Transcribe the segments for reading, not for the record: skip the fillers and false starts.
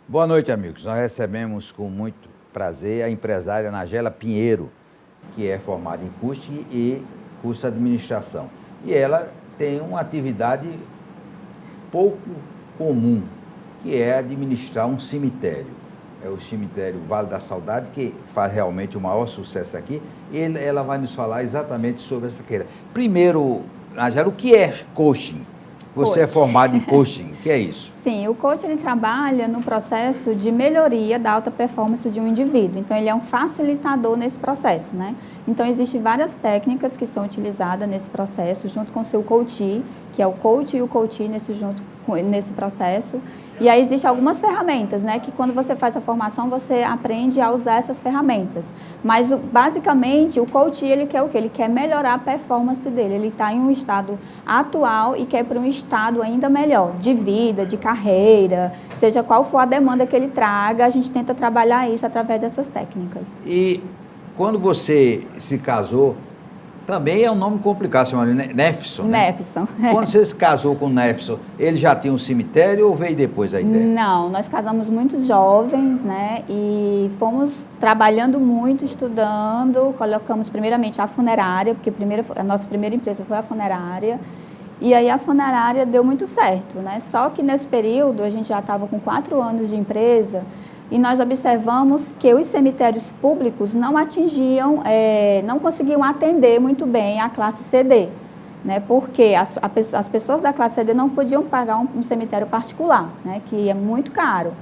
Boa noite, amigos. Nós recebemos com muito prazer a empresária Nagela Pinheiro, que é formada em Coaching e curso de Administração. E ela tem uma atividade pouco comum, que é administrar um cemitério. É o cemitério Vale da Saudade, que faz realmente o maior sucesso aqui. E ela vai nos falar exatamente sobre essa queira. Primeiro, Nagela, o que é coaching? Você é formado em coaching, o que é isso? Sim, o coaching ele trabalha no processo de melhoria da alta performance de um indivíduo. Então, ele é um facilitador nesse processo, né? Então, existem várias técnicas que são utilizadas nesse processo, junto com o seu coach, que é o coach e o coach nesse processo. E aí existem algumas ferramentas, né? Que quando você faz a formação, você aprende a usar essas ferramentas. Mas, basicamente, o coach, ele quer o quê? Ele quer melhorar a performance dele. Ele está em um estado atual e quer para um estado ainda melhor, de vida, de carreira, seja qual for a demanda que ele traga, a gente tenta trabalhar isso através dessas técnicas. E quando você se casou, também é um nome complicado, se chama Nefson, né? Nefson. Quando você se casou com o Nefson, ele já tinha um cemitério ou veio depois a ideia? Não, nós casamos muito jovens, né? E fomos trabalhando muito, estudando, colocamos primeiramente a funerária, porque a nossa primeira empresa foi a funerária. E aí a funerária deu muito certo, né? Só que nesse período, a gente já estava com 4 anos de empresa, e nós observamos que os cemitérios públicos não atingiam, não conseguiam atender muito bem a classe CD, né? Porque as pessoas da classe CD não podiam pagar um cemitério particular, né? Que é muito caro.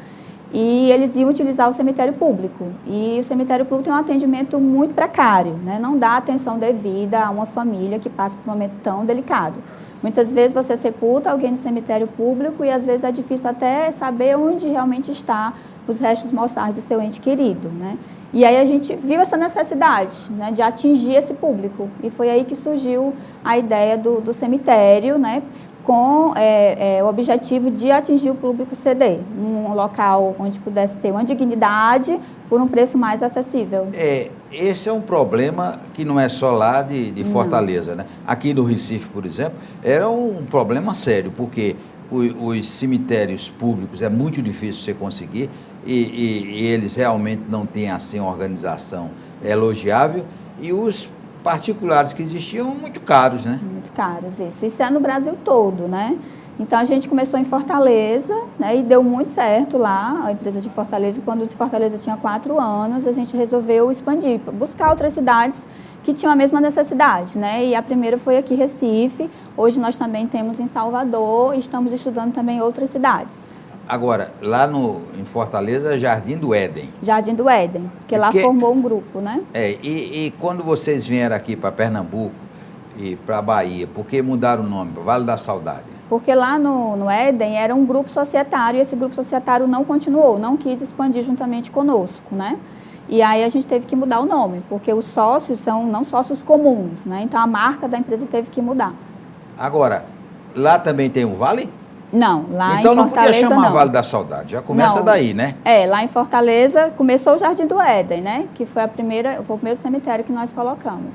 E eles iam utilizar o cemitério público. E o cemitério público tem um atendimento muito precário, né? Não dá atenção devida a uma família que passa por um momento tão delicado. Muitas vezes você sepulta alguém no cemitério público e às vezes é difícil até saber onde realmente está os restos mortais do seu ente querido, né? E aí a gente viu essa necessidade, né, de atingir esse público. E foi aí que surgiu a ideia do cemitério, né, com o objetivo de atingir o público CD, um local onde pudesse ter uma dignidade por um preço mais acessível. Esse é um problema que não é só lá de Fortaleza, né? Aqui no Recife, por exemplo, era um problema sério, porque os cemitérios públicos é muito difícil você conseguir e eles realmente não têm assim uma organização elogiável, e os particulares que existiam muito caros, né? Muito caros, isso. Isso é no Brasil todo, né? Então a gente começou em Fortaleza, né, e deu muito certo lá, a empresa de Fortaleza. Quando de Fortaleza tinha 4 anos, a gente resolveu expandir, buscar outras cidades que tinham a mesma necessidade, né? E a primeira foi aqui, Recife. Hoje nós também temos em Salvador e estamos estudando também em outras cidades. Agora, lá em Fortaleza, Jardim do Éden. Jardim do Éden, porque lá formou um grupo, né? E quando vocês vieram aqui para Pernambuco e para a Bahia, por que mudaram o nome, Vale da Saudade? Porque lá no Éden era um grupo societário e esse grupo societário não continuou, não quis expandir juntamente conosco, né? E aí a gente teve que mudar o nome, porque os sócios são não sócios comuns, né? Então a marca da empresa teve que mudar. Agora, lá também tem um vale? Não, lá então em Fortaleza não podia chamar não. Vale da Saudade, já começa daí, né? Lá em Fortaleza começou o Jardim do Éden, né? Que foi o primeiro cemitério que nós colocamos.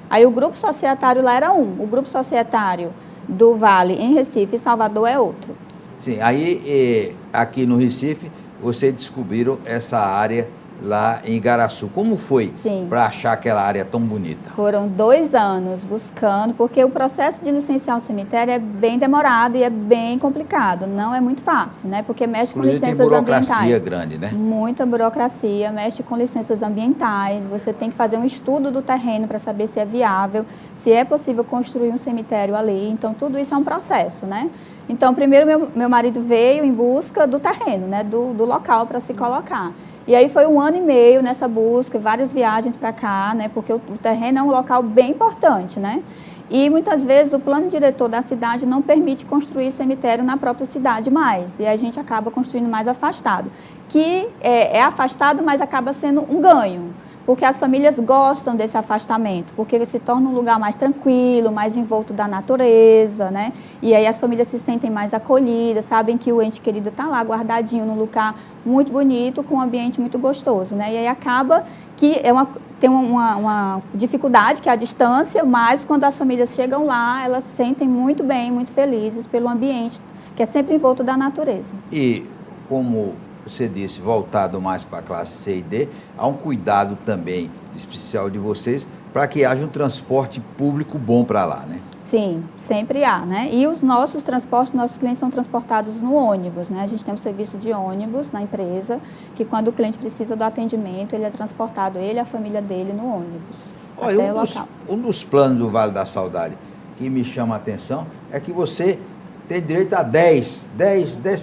Aí o grupo societário lá era um, o grupo societário do Vale em Recife e Salvador é outro. Sim, aí aqui no Recife vocês descobriram essa área lá em Igaraçu. Como foi para achar aquela área tão bonita? Foram 2 anos buscando, porque o processo de licenciar um cemitério é bem demorado e é bem complicado, não é muito fácil, né? Porque mexe com licenças ambientais. Tem burocracia grande, né? Muita burocracia, mexe com licenças ambientais, você tem que fazer um estudo do terreno para saber se é viável, se é possível construir um cemitério ali, então tudo isso é um processo, né? Então, primeiro meu marido veio em busca do terreno, né? Do local para se colocar. E aí foi 1 ano e meio nessa busca, várias viagens para cá, né? Porque o terreno é um local bem importante, né? E muitas vezes o plano diretor da cidade não permite construir cemitério na própria cidade mais. E a gente acaba construindo mais afastado. Que é afastado, mas acaba sendo um ganho. Porque as famílias gostam desse afastamento, porque se torna um lugar mais tranquilo, mais envolto da natureza, né? E aí as famílias se sentem mais acolhidas, sabem que o ente querido está lá guardadinho num lugar muito bonito, com um ambiente muito gostoso, né? E aí acaba que tem uma dificuldade, que é a distância, mas quando as famílias chegam lá, elas se sentem muito bem, muito felizes pelo ambiente, que é sempre envolto da natureza. E como você disse, voltado mais para a classe C e D, há um cuidado também especial de vocês para que haja um transporte público bom para lá, né? Sim, sempre há, né? E os nossos transportes, nossos clientes são transportados no ônibus, né? A gente tem um serviço de ônibus na empresa, que quando o cliente precisa do atendimento, ele é transportado, ele e a família dele, no ônibus. Olha, até o local. Um dos planos do Vale da Saudade que me chama a atenção é que você tem direito a 10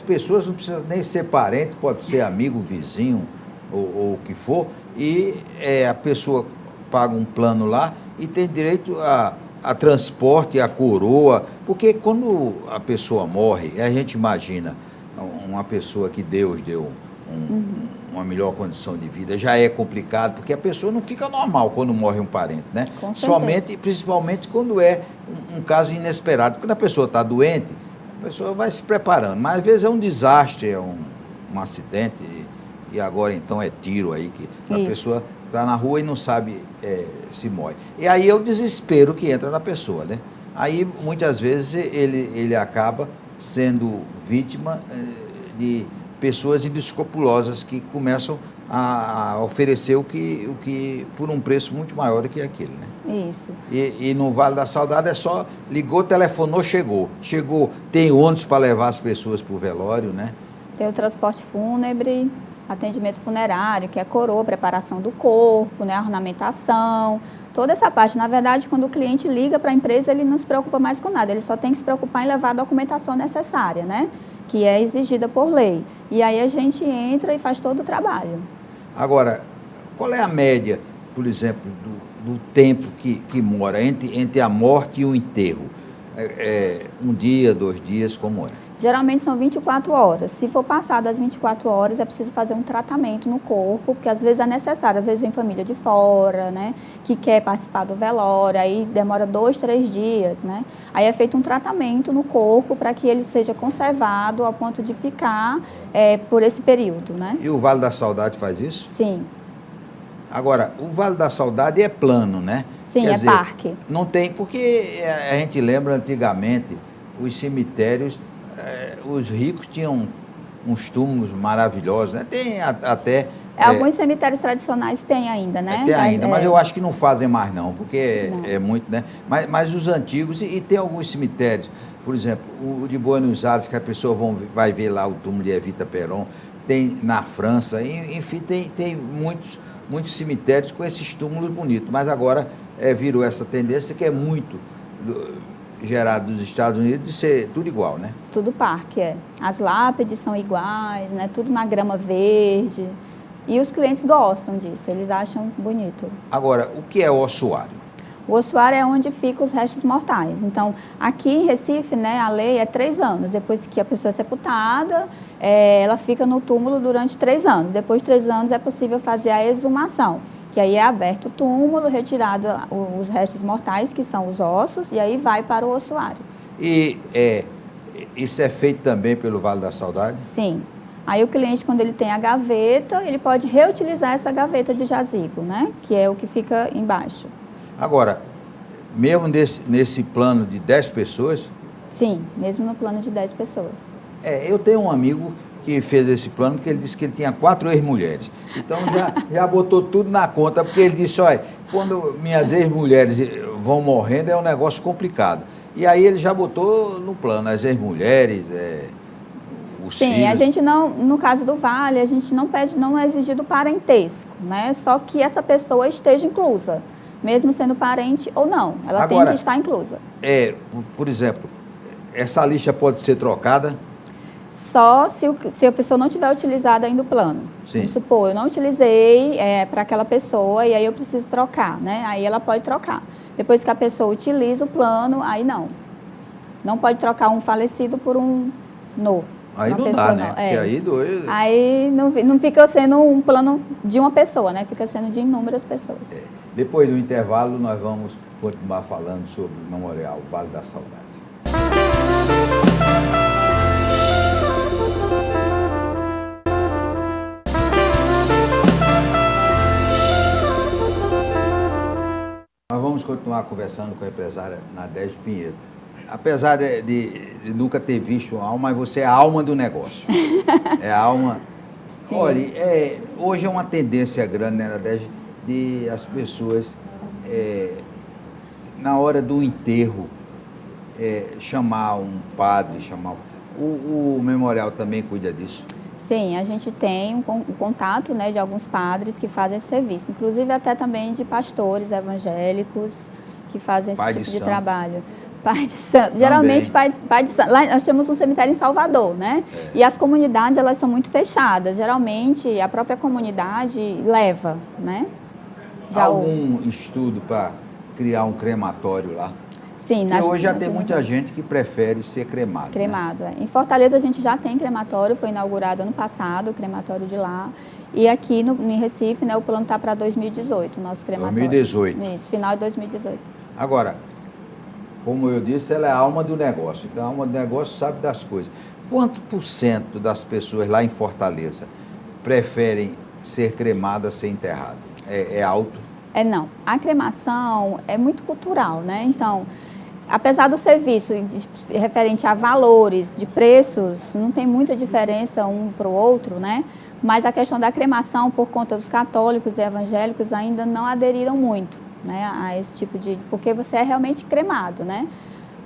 pessoas, não precisa nem ser parente, pode ser amigo, vizinho ou o que for, e a pessoa paga um plano lá e tem direito a transporte, a coroa, porque quando a pessoa morre, a gente imagina uma pessoa que Deus deu uma melhor condição de vida, já é complicado, porque a pessoa não fica normal quando morre um parente, né? Com certeza. Somente, principalmente quando é um caso inesperado. Quando a pessoa está doente, a pessoa vai se preparando, mas às vezes é um desastre, é um acidente, e agora então é tiro aí, que a Isso. pessoa está na rua e não sabe se morre. E aí é o desespero que entra na pessoa, né? Aí muitas vezes ele acaba sendo vítima de pessoas inescrupulosas que começam a oferecer o que por um preço muito maior do que aquele, né? Isso. E no Vale da Saudade é só ligou, telefonou, chegou. Chegou, tem ônibus para levar as pessoas para o velório, né? Tem o transporte fúnebre, atendimento funerário, que é coroa, preparação do corpo, né, a ornamentação, toda essa parte. Na verdade, quando o cliente liga para a empresa, ele não se preocupa mais com nada, ele só tem que se preocupar em levar a documentação necessária, né, que é exigida por lei. E aí a gente entra e faz todo o trabalho. Agora, qual é a média, por exemplo, do tempo que mora entre a morte e o enterro? Um dia, 2 dias, como é? Geralmente são 24 horas. Se for passar das 24 horas, é preciso fazer um tratamento no corpo, porque às vezes é necessário. Às vezes vem família de fora, né, que quer participar do velório, aí demora 2, 3 dias, né. Aí é feito um tratamento no corpo para que ele seja conservado ao ponto de ficar por esse período, né. E o Vale da Saudade faz isso? Sim. Agora, o Vale da Saudade é plano, né? Sim, Quer é dizer, parque. Não tem, porque a gente lembra antigamente, os cemitérios, os ricos tinham uns túmulos maravilhosos, né? Tem até... Alguns cemitérios tradicionais têm ainda, né? Tem ainda, mas eu acho que não fazem mais não, porque Não. é muito, né? Mas os antigos, e tem alguns cemitérios, por exemplo, o de Buenos Aires, que a pessoa vai ver lá o túmulo de Evita Peron, tem na França, enfim, tem muitos cemitérios com esses túmulos bonitos, mas agora virou essa tendência que é muito gerado dos Estados Unidos de ser tudo igual, né? Tudo parque, As lápides são iguais, né? Tudo na grama verde. E os clientes gostam disso, eles acham bonito. Agora, o que é o ossuário? O ossuário é onde ficam os restos mortais. Então, aqui em Recife, né, a lei é 3 anos. Depois que a pessoa é sepultada, ela fica no túmulo durante 3 anos. Depois de 3 anos é possível fazer a exumação, que aí é aberto o túmulo, retirado os restos mortais, que são os ossos, e aí vai para o ossuário. E isso é feito também pelo Vale da Saudade? Sim. Aí o cliente, quando ele tem a gaveta, ele pode reutilizar essa gaveta de jazigo, né? Que é o que fica embaixo. Agora, mesmo nesse plano de 10 pessoas... Sim, mesmo no plano de 10 pessoas. Eu tenho um amigo que fez esse plano, porque ele disse que ele tinha 4 ex-mulheres. Então já botou tudo na conta, porque ele disse, olha, quando minhas ex-mulheres vão morrendo é um negócio complicado. E aí ele já botou no plano as ex-mulheres, os Sim, filhos. a gente não, no caso do Vale, a gente não pede, não é exigido parentesco, né? Só que essa pessoa esteja inclusa, mesmo sendo parente ou não. Ela Agora, tem que estar inclusa. Por exemplo, essa lixa pode ser trocada? Só se a pessoa não tiver utilizado ainda o plano. Sim. Vamos supor, eu não utilizei para aquela pessoa e aí eu preciso trocar, né? Aí ela pode trocar. Depois que a pessoa utiliza o plano, aí não. Não pode trocar um falecido por um novo. Aí não dá, né? Porque aí dois... Aí não fica sendo um plano de uma pessoa, né? Fica sendo de inúmeras pessoas. Depois do intervalo, nós vamos continuar falando sobre o Memorial Vale da Saudade. Nós vamos continuar conversando com a empresária Nadege Pinheiro. Apesar de nunca ter visto a alma, mas você é a alma do negócio. É a alma Sim. Olha, hoje é uma tendência grande, né, Nadege, de as pessoas, na hora do enterro, chamar um padre, o memorial também cuida disso. Sim, a gente tem um contato, né, de alguns padres que fazem esse serviço, inclusive até também de pastores evangélicos que fazem esse Pai tipo de de santo. trabalho. Pai de santo. Geralmente pai de santo. Lá nós temos um cemitério em Salvador, né? E as comunidades, elas são muito fechadas. Geralmente a própria comunidade leva, né? Há algum estudo para criar um crematório lá? Sim, porque hoje já tem muita gente que prefere ser cremado. Cremado, né? Em Fortaleza a gente já tem crematório, foi inaugurado ano passado, o crematório de lá. E aqui em Recife, né, o plano está para 2018, o nosso crematório. 2018. Isso, final de 2018. Agora, como eu disse, ela é a alma do negócio. Então, a alma do negócio sabe das coisas. Quanto por cento das pessoas lá em Fortaleza preferem ser cremadas, ser enterradas? É alto? Não. A cremação é muito cultural, né? Então, apesar do serviço referente a valores, de preços, não tem muita diferença um para o outro, né? Mas a questão da cremação, por conta dos católicos e evangélicos, ainda não aderiram muito, né, a esse tipo de... Porque você é realmente cremado, né?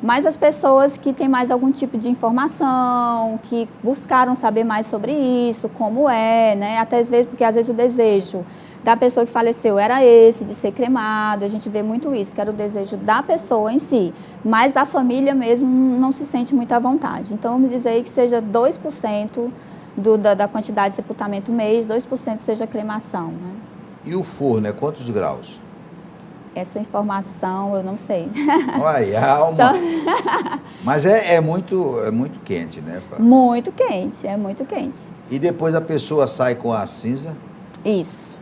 Mas as pessoas que têm mais algum tipo de informação, que buscaram saber mais sobre isso, como né? Até às vezes, porque às vezes o desejo da pessoa que faleceu era esse, de ser cremado, a gente vê muito isso, que era o desejo da pessoa em si, mas a família mesmo não se sente muito à vontade. Então, vamos dizer aí que seja 2% da quantidade de sepultamento mês, 2% seja cremação, né? E o forno, quantos graus? Essa informação eu não sei. Olha, a alma. Mas é muito quente, né? Muito quente, é muito quente. E depois a pessoa sai com a cinza? Isso.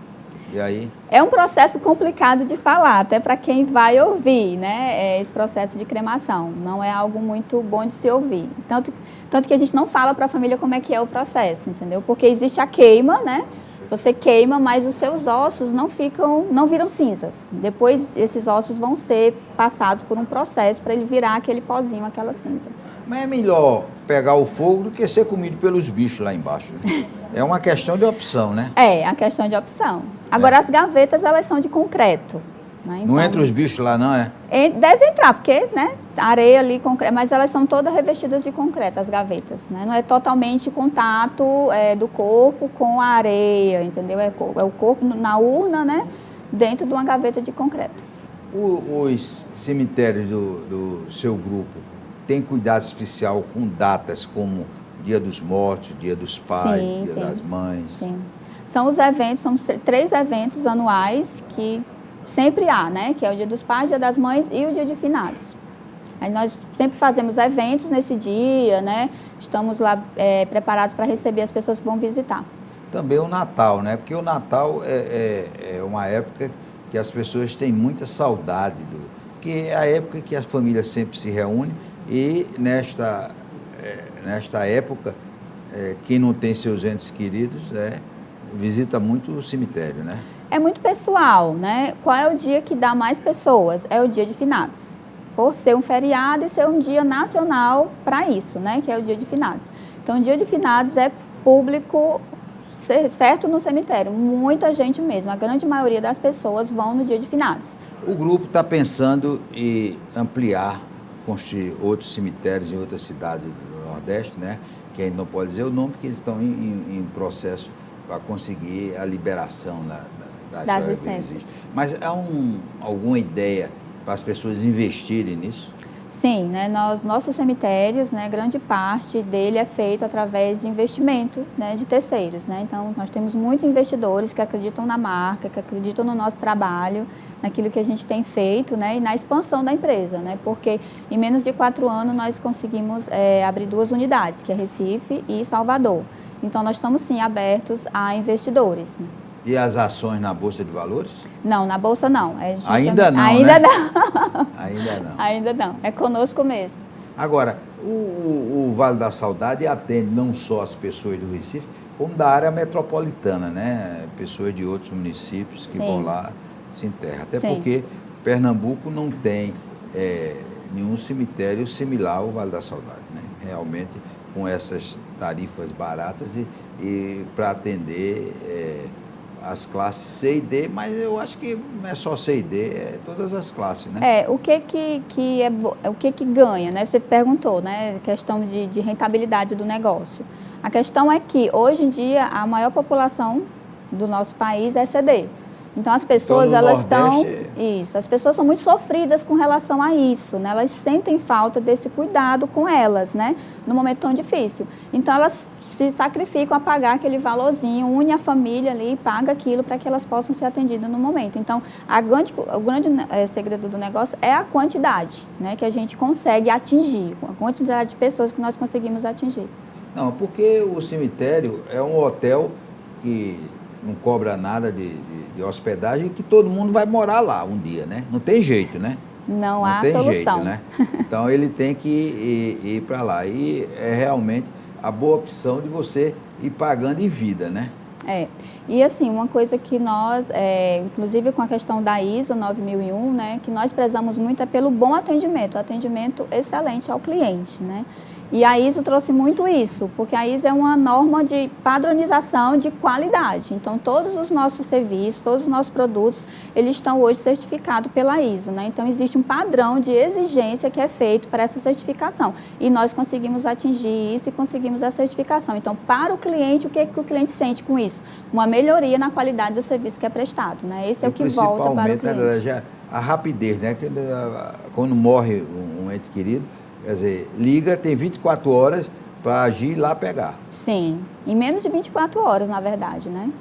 E aí? É um processo complicado de falar, até para quem vai ouvir, né? Esse processo de cremação. Não é algo muito bom de se ouvir. Tanto que a gente não fala para a família como é que é o processo, entendeu? Porque existe a queima, né? Você queima, mas os seus ossos não viram cinzas. Depois, esses ossos vão ser passados por um processo para ele virar aquele pozinho, aquela cinza. Mas é melhor pegar o fogo do que ser comido pelos bichos lá embaixo, né? É uma questão de opção, né? É, a questão de opção. Agora, as gavetas, elas são de concreto. Né? Então, não entra os bichos lá, não, Deve entrar, porque, né, areia ali, concreto, mas elas são todas revestidas de concreto, as gavetas, né? Não é totalmente contato do corpo com a areia, entendeu? É o corpo na urna, né, dentro de uma gaveta de concreto. Os cemitérios do seu grupo têm cuidado especial com datas como Dia dos Mortos, Dia dos Pais, Dia das Mães? Sim. São os eventos, são 3 eventos anuais que sempre há, né? Que é o Dia dos Pais, Dia das Mães e o Dia de Finados. Aí nós sempre fazemos eventos nesse dia, né? Estamos lá preparados para receber as pessoas que vão visitar. Também o Natal, né? Porque o Natal é uma época que as pessoas têm muita saudade porque é a época que as famílias sempre se reúnem e nesta época, quem não tem seus entes queridos visita muito o cemitério, né? É muito pessoal, né? Qual é o dia que dá mais pessoas? É o Dia de Finados. Por ser um feriado e ser um dia nacional para isso, né? Que é o Dia de Finados. Então, o Dia de Finados é público, certo, no cemitério. Muita gente mesmo. A grande maioria das pessoas vão no Dia de Finados. O grupo está pensando em ampliar, construir outros cemitérios em outras cidades do Nordeste, né? Que ainda não pode dizer o nome, porque eles estão em processo para conseguir a liberação das licenças. Mas há alguma ideia para as pessoas investirem nisso? Sim, né, nossos cemitérios, né, grande parte dele é feito através de investimento, né, de terceiros. Né? Então, nós temos muitos investidores que acreditam na marca, que acreditam no nosso trabalho, naquilo que a gente tem feito, né, e na expansão da empresa. Né? Porque em menos de 4 anos nós conseguimos abrir 2 unidades, que é Recife e Salvador. Então, nós estamos sim abertos a investidores. Né? E as ações na Bolsa de Valores? Não, na Bolsa não. Ainda não, Ainda né? não. Ainda não. Ainda não. É conosco mesmo. Agora, o Vale da Saudade atende não só as pessoas do Recife, como da área metropolitana, né? Pessoas de outros municípios que vão lá se enterram. Até porque Pernambuco não tem nenhum cemitério similar ao Vale da Saudade, né? Realmente, com essas tarifas baratas e para atender as classes C e D, mas eu acho que não é só C e D, é todas as classes, né? O que ganha, né? Você perguntou, né? Questão de rentabilidade do negócio. A questão é que, hoje em dia, a maior população do nosso país é CD. Então, as pessoas, as pessoas são muito sofridas com relação a isso, né? Elas sentem falta desse cuidado com elas, né? No momento tão difícil. Então, elas se sacrificam a pagar aquele valorzinho, une a família ali e paga aquilo para que elas possam ser atendidas no momento. Então, o grande segredo do negócio é a quantidade, né? Que a gente consegue atingir, a quantidade de pessoas que nós conseguimos atingir. Não, porque o cemitério é um hotel que não cobra nada de hospedagem, que todo mundo vai morar lá um dia, né? Não tem jeito, né? Não há tem solução. Jeito, né? Então ele tem que ir para lá. E é realmente a boa opção de você ir pagando em vida, né? E assim, uma coisa que nós, inclusive com a questão da ISO 9001, né, que nós prezamos muito é pelo bom atendimento, atendimento excelente ao cliente, né? E a ISO trouxe muito isso, porque a ISO é uma norma de padronização de qualidade. Então, todos os nossos serviços, todos os nossos produtos, eles estão hoje certificados pela ISO, né? Então, existe um padrão de exigência que é feito para essa certificação. E nós conseguimos atingir isso e conseguimos a certificação. Então, para o cliente, o que o cliente sente com isso? Uma melhoria na qualidade do serviço que é prestado, né? Esse é o que volta para o cliente. A rapidez, né? Quando morre um ente querido, quer dizer, liga, tem 24 horas para agir e lá pegar. Sim, em menos de 24 horas, na verdade, né?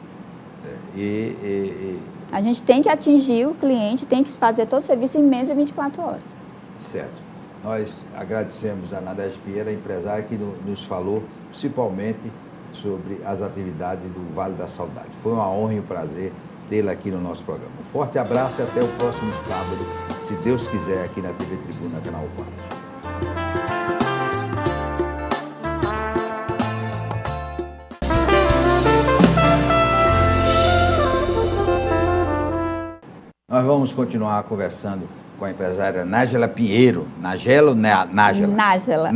A gente tem que atingir o cliente, tem que fazer todo o serviço em menos de 24 horas. Certo. Nós agradecemos a Nadege Pinheiro, a empresária, que nos falou principalmente sobre as atividades do Vale da Saudade. Foi uma honra e um prazer tê-la aqui no nosso programa. Um forte abraço e até o próximo sábado, se Deus quiser, aqui na TV Tribuna, Canal 4. Nós vamos continuar conversando com a empresária Nájela Pinheiro. Nájela ou Nájela? Nájela.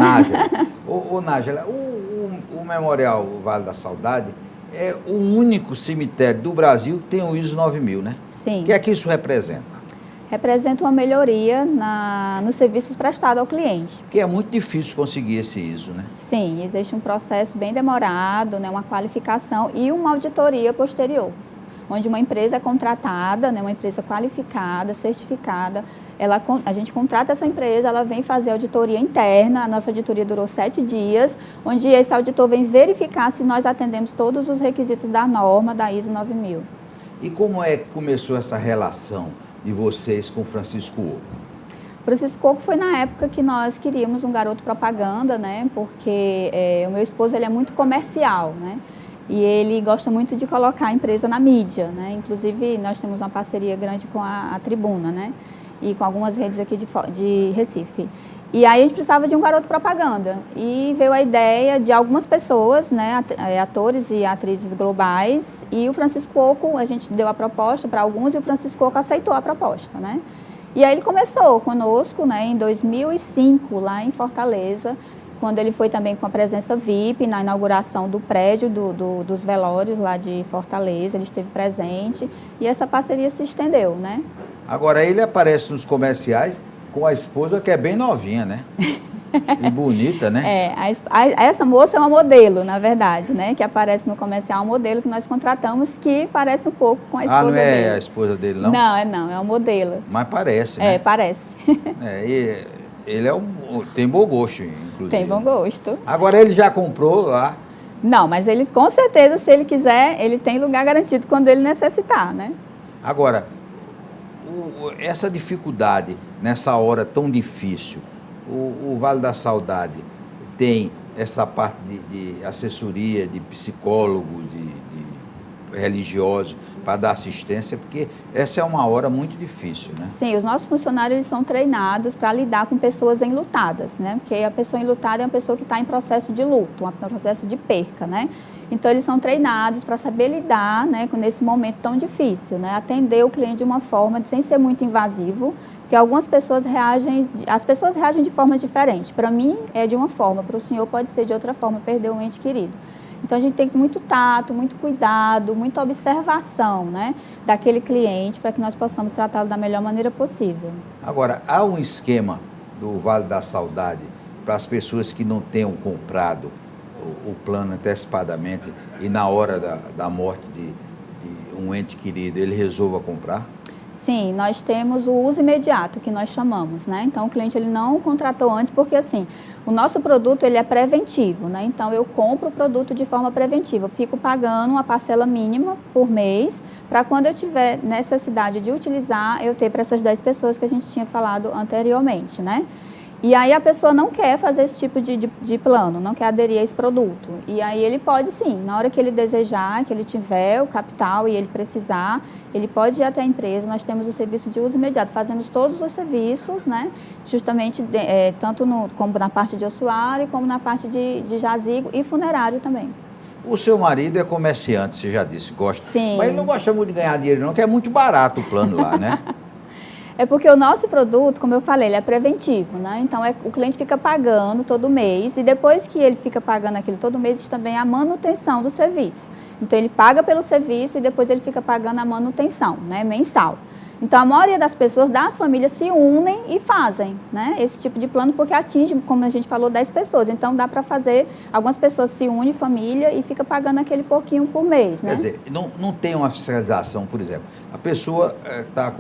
Nájela, o Memorial Vale da Saudade é o único cemitério do Brasil que tem o ISO 9000, né? Sim. O que é que isso representa? Representa uma melhoria nos serviços prestados ao cliente. Porque é muito difícil conseguir esse ISO, né? Sim, existe um processo bem demorado, né, uma qualificação e uma auditoria posterior, onde uma empresa é contratada, né, uma empresa qualificada, certificada, a gente contrata essa empresa, ela vem fazer auditoria interna, a nossa auditoria durou 7 dias, onde esse auditor vem verificar se nós atendemos todos os requisitos da norma da ISO 9000. E como é que começou essa relação de vocês com o Francisco Oco? Francisco Oco foi na época que nós queríamos um garoto propaganda, né, porque o meu esposo ele é muito comercial, né? E ele gosta muito de colocar a empresa na mídia, né? Inclusive, nós temos uma parceria grande com a Tribuna, né? E com algumas redes aqui de Recife. E aí a gente precisava de um garoto propaganda. E veio a ideia de algumas pessoas, né? Atores e atrizes globais. E o Francisco Oco, a gente deu a proposta para alguns e o Francisco Oco aceitou a proposta, né? E aí ele começou conosco, né? Em 2005, lá em Fortaleza, quando ele foi também com a presença VIP na inauguração do prédio dos velórios lá de Fortaleza, ele esteve presente e essa parceria se estendeu, né? Agora, ele aparece nos comerciais com a esposa que é bem novinha, né? E bonita, né? Essa moça é uma modelo, na verdade, né? Que aparece no comercial, um modelo que nós contratamos que parece um pouco com a esposa dele. Ah, não é a esposa dele, não? Não, é um modelo. Mas parece, né? Parece. Ele tem bom gosto, inclusive. Tem bom gosto. Agora, ele já comprou lá? Não, mas ele, com certeza, se ele quiser, ele tem lugar garantido quando ele necessitar, né? Agora, essa dificuldade, nessa hora tão difícil, o Vale da Saudade tem essa parte de assessoria, de psicólogo, de religioso, para dar assistência, porque essa é uma hora muito difícil, né? Sim, os nossos funcionários eles são treinados para lidar com pessoas enlutadas, né? Porque a pessoa enlutada é uma pessoa que está em processo de luto, um processo de perca, né? Então, eles são treinados para saber lidar, né, nesse momento tão difícil, né? Atender o cliente de uma forma sem ser muito invasivo, porque algumas pessoas as pessoas reagem de forma diferente. Para mim, é de uma forma, para o senhor pode ser de outra forma, perder um ente querido. Então, a gente tem muito tato, muito cuidado, muita observação, né, daquele cliente para que nós possamos tratá-lo da melhor maneira possível. Agora, há um esquema do Vale da Saudade para as pessoas que não tenham comprado o plano antecipadamente e na hora da morte de um ente querido ele resolva comprar? Sim, nós temos o uso imediato, que nós chamamos, né? Então, o cliente ele não contratou antes, porque assim, o nosso produto ele é preventivo, né? Então, eu compro o produto de forma preventiva, eu fico pagando uma parcela mínima por mês, para quando eu tiver necessidade de utilizar, eu ter para essas 10 pessoas que a gente tinha falado anteriormente, né? E aí a pessoa não quer fazer esse tipo de plano, não quer aderir a esse produto. E aí ele pode sim, na hora que ele desejar, que ele tiver o capital e ele precisar, ele pode ir até a empresa. Nós temos o serviço de uso imediato, fazemos todos os serviços, né? Justamente tanto como na parte de ossuário, como na parte de jazigo e funerário também. O seu marido é comerciante, você já disse, gosta. Sim. Mas ele não gosta muito de ganhar dinheiro não, que é muito barato o plano lá, né? É porque o nosso produto, como eu falei, ele é preventivo, né? Então, o cliente fica pagando todo mês e depois que ele fica pagando aquilo todo mês, existe também a manutenção do serviço. Então, ele paga pelo serviço e depois ele fica pagando a manutenção, né? Mensal. Então, a maioria das pessoas, das famílias, se unem e fazem, né? Esse tipo de plano, porque atinge, como a gente falou, 10 pessoas. Então, dá para fazer, algumas pessoas se unem, família, e fica pagando aquele pouquinho por mês, né? Quer dizer, não tem uma fiscalização, por exemplo. A pessoa está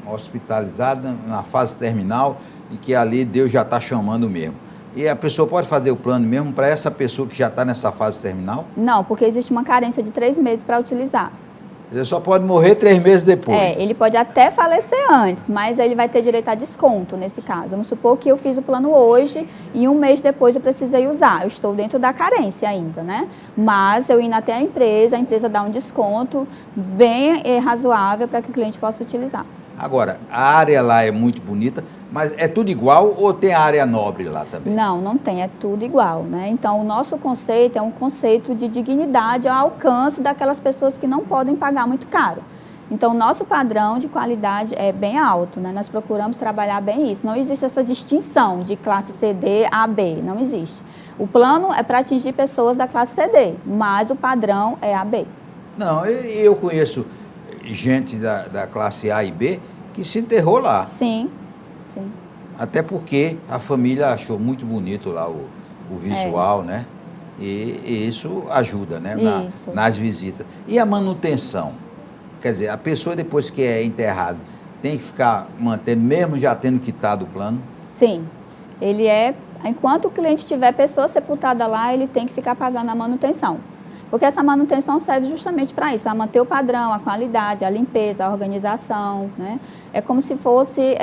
hospitalizada na fase terminal e que ali Deus já está chamando mesmo. E a pessoa pode fazer o plano mesmo para essa pessoa que já está nessa fase terminal? Não, porque existe uma carência de 3 meses para utilizar. Ele só pode morrer 3 meses depois. Ele pode até falecer antes, mas ele vai ter direito a desconto nesse caso. Vamos supor que eu fiz o plano hoje e 1 mês depois eu precisei usar. Eu estou dentro da carência ainda, né? Mas eu indo até a empresa dá um desconto bem razoável para que o cliente possa utilizar. Agora, a área lá é muito bonita, mas é tudo igual ou tem área nobre lá também? Não, não tem, é tudo igual, né? Então, o nosso conceito é um conceito de dignidade ao alcance daquelas pessoas que não podem pagar muito caro. Então, o nosso padrão de qualidade é bem alto, né? Nós procuramos trabalhar bem isso. Não existe essa distinção de classe CD a B, não existe. O plano é para atingir pessoas da classe CD, mas o padrão é AB. Não, eu conheço gente da classe A e B que se enterrou lá. Sim, sim. Até porque a família achou muito bonito lá o visual, né? E isso ajuda, né? Nas visitas. E a manutenção? Quer dizer, a pessoa depois que é enterrada tem que ficar mantendo, mesmo já tendo quitado o plano? Sim. Enquanto o cliente tiver pessoa sepultada lá, ele tem que ficar pagando a manutenção. Porque essa manutenção serve justamente para isso, para manter o padrão, a qualidade, a limpeza, a organização, né? É como se fosse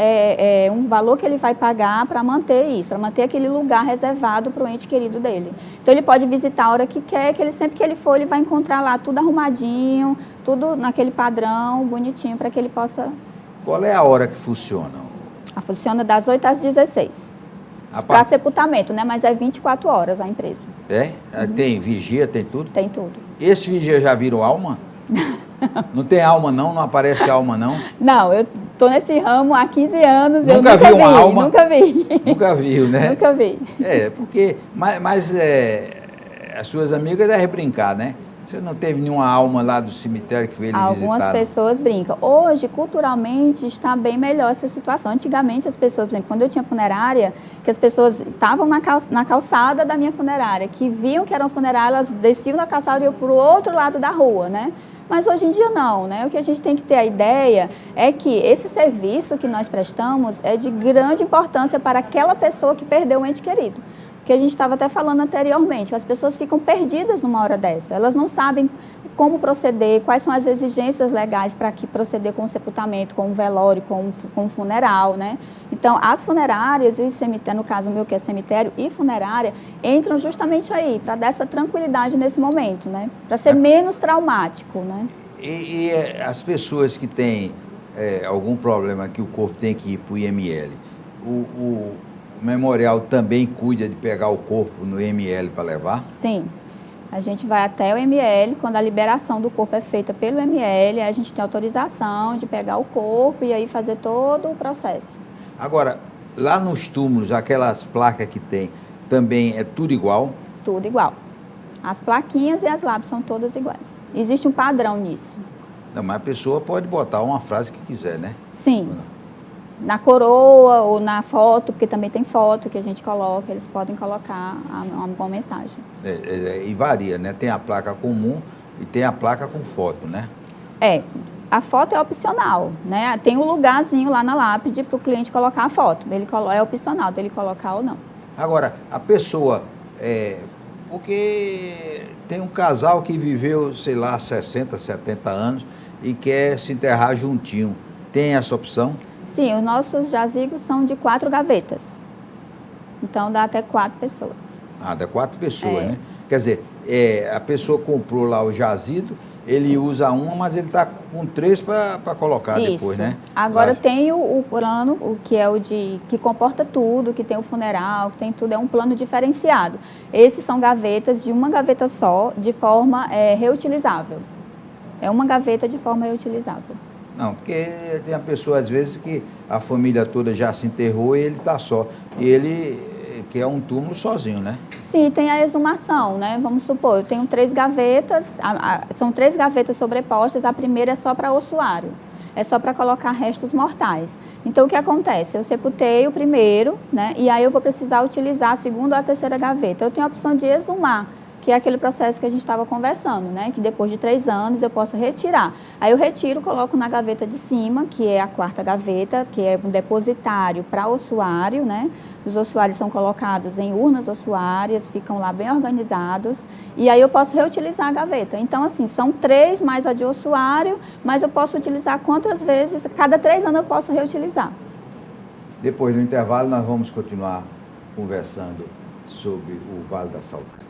um valor que ele vai pagar para manter isso, para manter aquele lugar reservado para o ente querido dele. Então, ele pode visitar a hora que quer, sempre que ele for, ele vai encontrar lá tudo arrumadinho, tudo naquele padrão, bonitinho, para que ele possa... Qual é a hora que funciona? Funciona das 8 às 16. Para sepultamento, né? Mas é 24 horas a empresa. É? Tem vigia, tem tudo? Tem tudo. Esse vigia já viram alma? Não tem alma não? Não aparece alma não? Não, eu tô nesse ramo há 15 anos. Nunca vi uma alma? Nunca vi. Nunca viu, né? Nunca vi. Porque... Mas as suas amigas devem brincar, né? Você não teve nenhuma alma lá do cemitério que veio lhe visitar? Algumas pessoas brincam. Hoje, culturalmente, está bem melhor essa situação. Antigamente, as pessoas, por exemplo, quando eu tinha funerária, que as pessoas estavam na calçada da minha funerária, que viam que era uma funerária, elas desciam da calçada e iam para o outro lado da rua, né? Mas hoje em dia não, né? O que a gente tem que ter a ideia é que esse serviço que nós prestamos é de grande importância para aquela pessoa que perdeu um ente querido. Que a gente estava até falando anteriormente, que as pessoas ficam perdidas numa hora dessa. Elas não sabem como proceder, quais são as exigências legais para que proceder com o sepultamento, com o velório, com o funeral, né? Então, as funerárias e o cemitério, no caso meu que é cemitério e funerária, entram justamente aí, para dar essa tranquilidade nesse momento, né? Para ser menos traumático, né? E as pessoas que têm algum problema que o corpo tem que ir para o IML, o memorial também cuida de pegar o corpo no IML para levar? Sim. A gente vai até o ML, quando a liberação do corpo é feita pelo ML, a gente tem autorização de pegar o corpo e aí fazer todo o processo. Agora, lá nos túmulos, aquelas placas que tem, também é tudo igual? Tudo igual. As plaquinhas e as lápis são todas iguais. Existe um padrão nisso. Não, mas a pessoa pode botar uma frase que quiser, né? Sim. Na coroa ou na foto, porque também tem foto que a gente coloca, eles podem colocar uma mensagem. E varia, né? Tem a placa comum e tem a placa com foto, né? A foto é opcional, né? Tem um lugarzinho lá na lápide para o cliente colocar a foto. É opcional dele colocar ou não. Agora, a pessoa, porque tem um casal que viveu, sei lá, 60, 70 anos e quer se enterrar juntinho. Tem essa opção? Sim, os nossos jazigos são de 4 gavetas. Então dá até 4 pessoas. Dá 4 pessoas, né? Quer dizer, a pessoa comprou lá o jazido, ele usa uma, mas ele está com 3 para colocar depois, né? Agora tem o plano, que é que comporta tudo, que tem o funeral, que tem tudo, é um plano diferenciado. Esses são gavetas de uma gaveta só, de forma reutilizável. É uma gaveta de forma reutilizável. Não, porque tem a pessoa, às vezes, que a família toda já se enterrou e ele está só. E ele quer um túmulo sozinho, né? Sim, tem a exumação, né? Vamos supor, eu tenho 3 gavetas, são 3 gavetas sobrepostas, a primeira é só para ossuário, é só para colocar restos mortais. Então, o que acontece? Eu sepultei o primeiro, né? E aí eu vou precisar utilizar a segunda ou a terceira gaveta. Eu tenho a opção de exumar, que é aquele processo que a gente estava conversando, né? Que depois de 3 anos eu posso retirar. Aí eu retiro, coloco na gaveta de cima, que é a 4ª gaveta, que é um depositário para ossuário, né? Os ossuários são colocados em urnas ossuárias, ficam lá bem organizados, e aí eu posso reutilizar a gaveta. Então, assim, são 3 mais a de ossuário, mas eu posso utilizar quantas vezes, cada 3 anos eu posso reutilizar. Depois do intervalo, nós vamos continuar conversando sobre o Vale da Saudade.